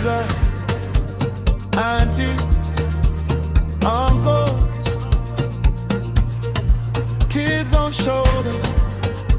Jesus, auntie, uncle, kids on shoulder,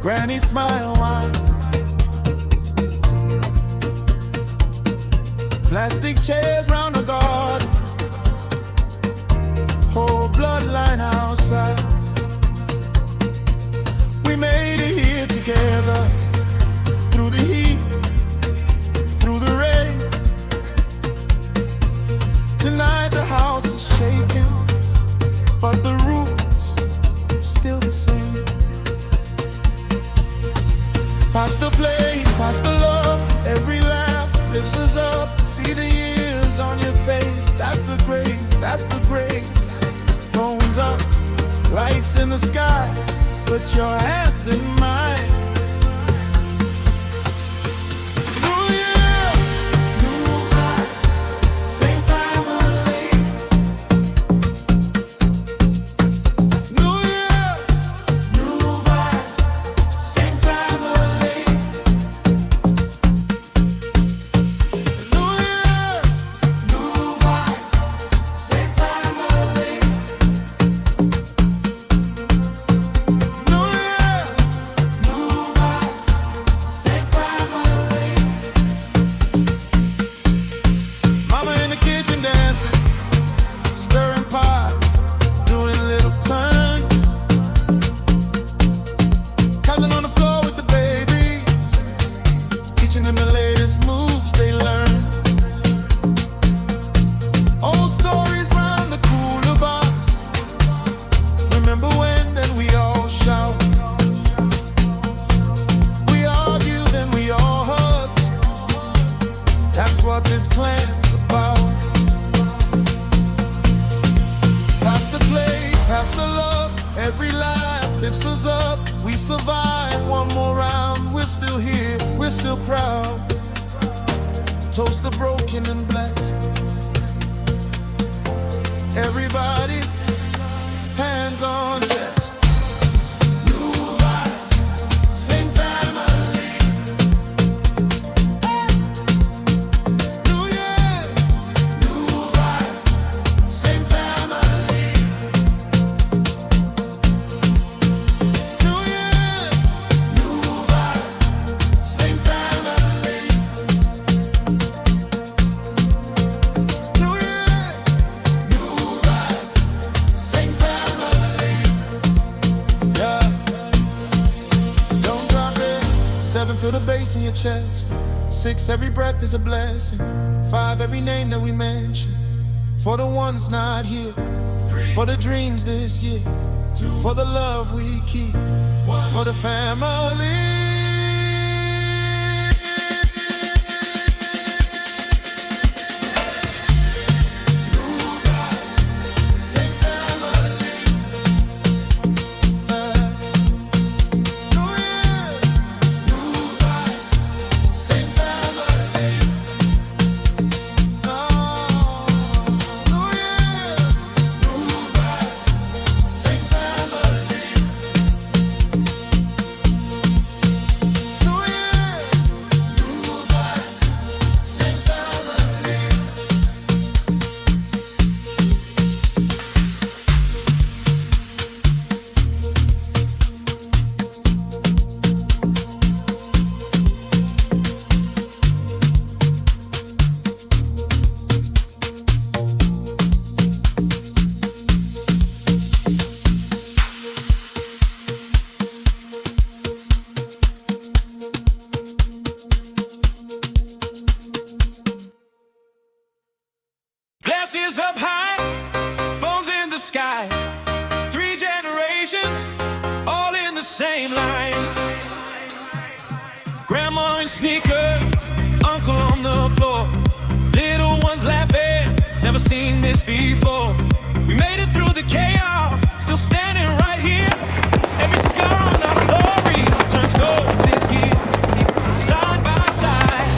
granny smile wide, plastic chairs round the garden, whole bloodline outside. We made it here together, through the heat, through the rain. Tonight the house is shaking, but the root's still the same. Pass the plate, pass the love, every laugh lifts us up. See the years on your face, that's the grace, that's the grace. Phones up, lights in the sky, put your hands in mine. Toast the broken and blessed. Everybody, hands on chest. New vibes, same family. New year, new vibes, same family. New year, new vibes, same family. Feel the bass in your chest. 6, every breath is a blessing. 5, every name that we mention. For the ones not here. 3, for the dreams this year. 2, for the love we keep. 1, for the family. Glasses up high, phones in the sky. 3 generations, all in the same line. Grandma in sneakers, uncle on the floor. Little ones laughing, never seen this before. We made it through the chaos, still standing right here. Every scar on our story turns gold this year. Side by side,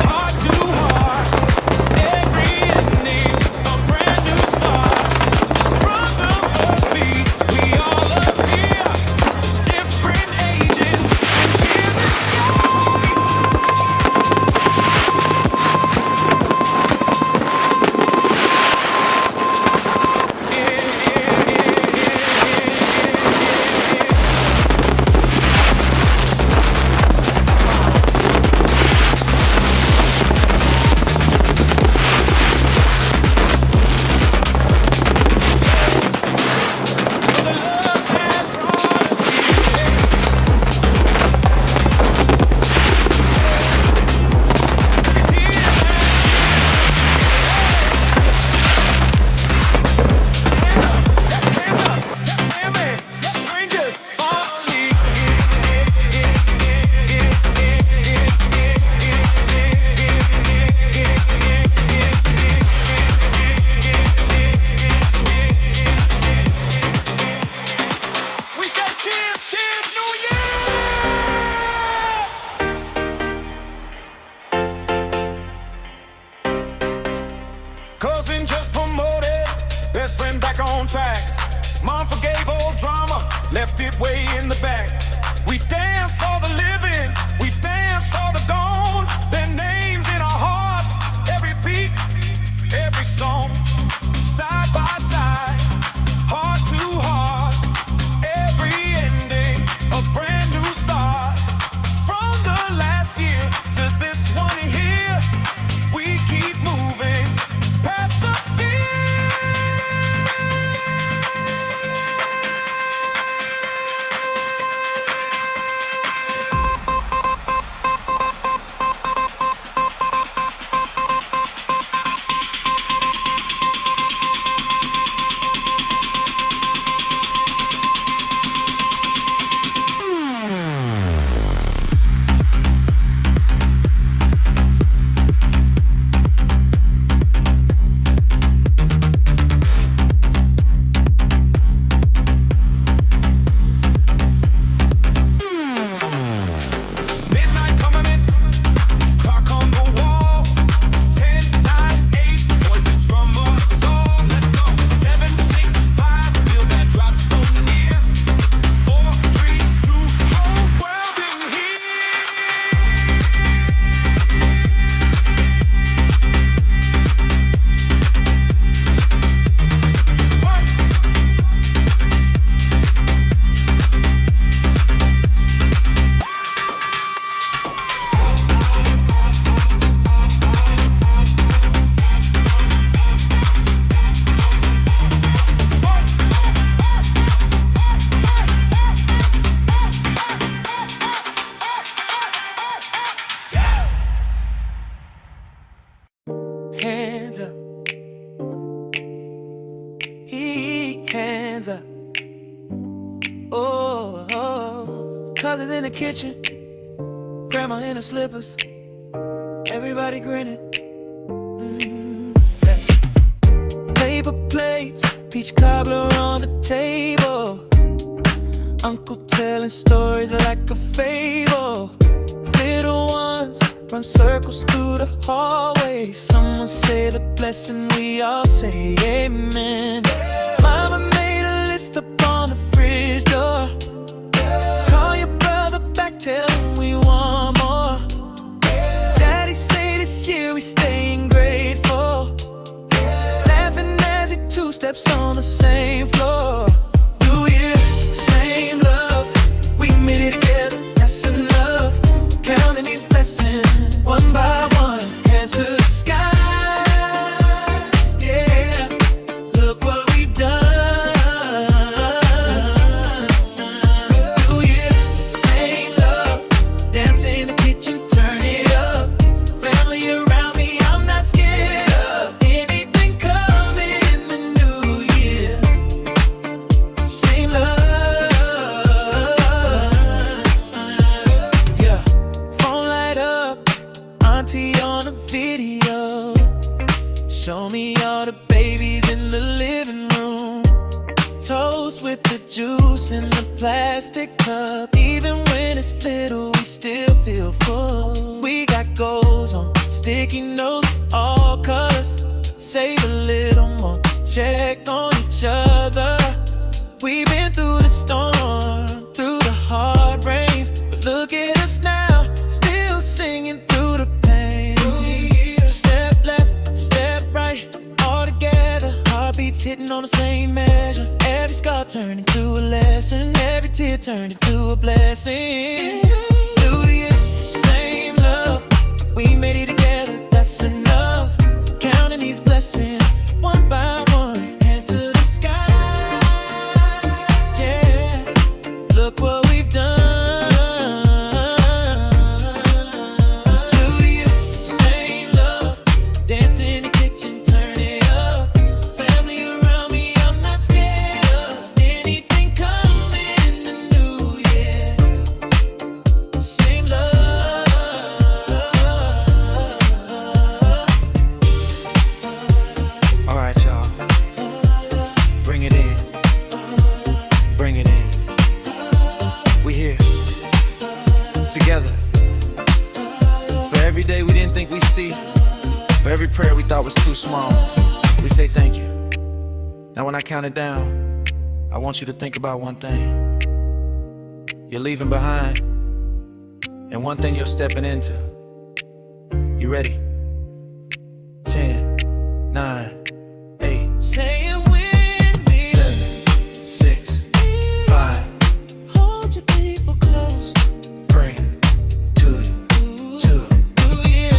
heart to heart. Every ending, a brand new start. From the first beat, we all appear. Different ages, so cheer the sky. back on track. Mom forgave old drama, left it way in the back. We dance for the living, we dance for the gone. Their names in our hearts, every beat, every song. Side by side, heart to heart, every ending, a brand new start. From the last year to this one here, we keep moving past the fear. Hands up, hands up. Oh, oh, colors in the kitchen, grandma in her slippers, everybody grinning. Yes. Paper plates, peach cobbler on the table, uncle telling stories like a fable. Little ones run circles through the hallway. Someone say the blessing, we all say amen. Mama made a list up on the fridge door. Call your brother back, tell him we want more. Daddy say this year we staying grateful, laughing as he two steps on the same floor. New year, same love, we made it together, that's enough. Counting these blessings, one by one, hands to the sky. Yeah, look what we've done. New year, same love, dance in the kitchen, turn it up. Family around me, I'm not scared of anything coming in the new year. Same love, yeah. Phone light up, auntie on a video. Show me all the babies in the living room. Toast with the juice in the plastic cup. Even when it's little, we still feel full. We got goals on sticky notes, all colors. Save a little more, check on each other. We've been through the storm, through the hard rain, but look at us now, still singing through the pain. Step left, step right, all together. Heartbeats hitting on the same measure. Every scar turned into a lesson, every tear turned into a blessing. New year, same love, we made it together, that's enough. Counting these blessings, one by one, hands to the sky. Yeah, look what we've done. New year, same love, dance in the kitchen, turn it up. Family around me, I'm not scared of anything coming in the new year. Same love. All right, y'all, bring it in, bring it in. We here, together. For every day we didn't think we'd see, for every prayer we thought was too small, we say thank you. Now when I count it down, I want you to think about one thing. You're leaving behind, and one thing you're stepping into. You ready? 10, 9, 8. Say it with me. 7, 6, 5. Hold your people close. Bring 2, 2. New year,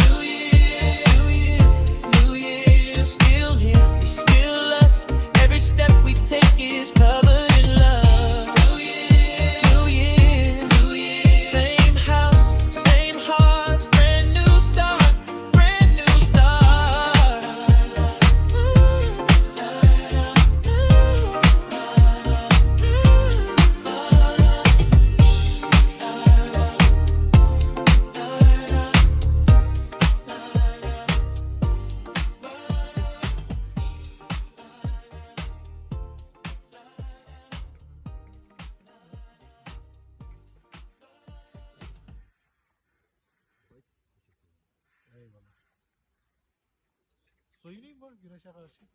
new year, new year, new year. Still here, we still us. Every step we take is covered in love. New year, new year, new year. Same house, same hearts. Brand new start, brand new start. Eyvallah. Soyunayım mı güneşe karşı?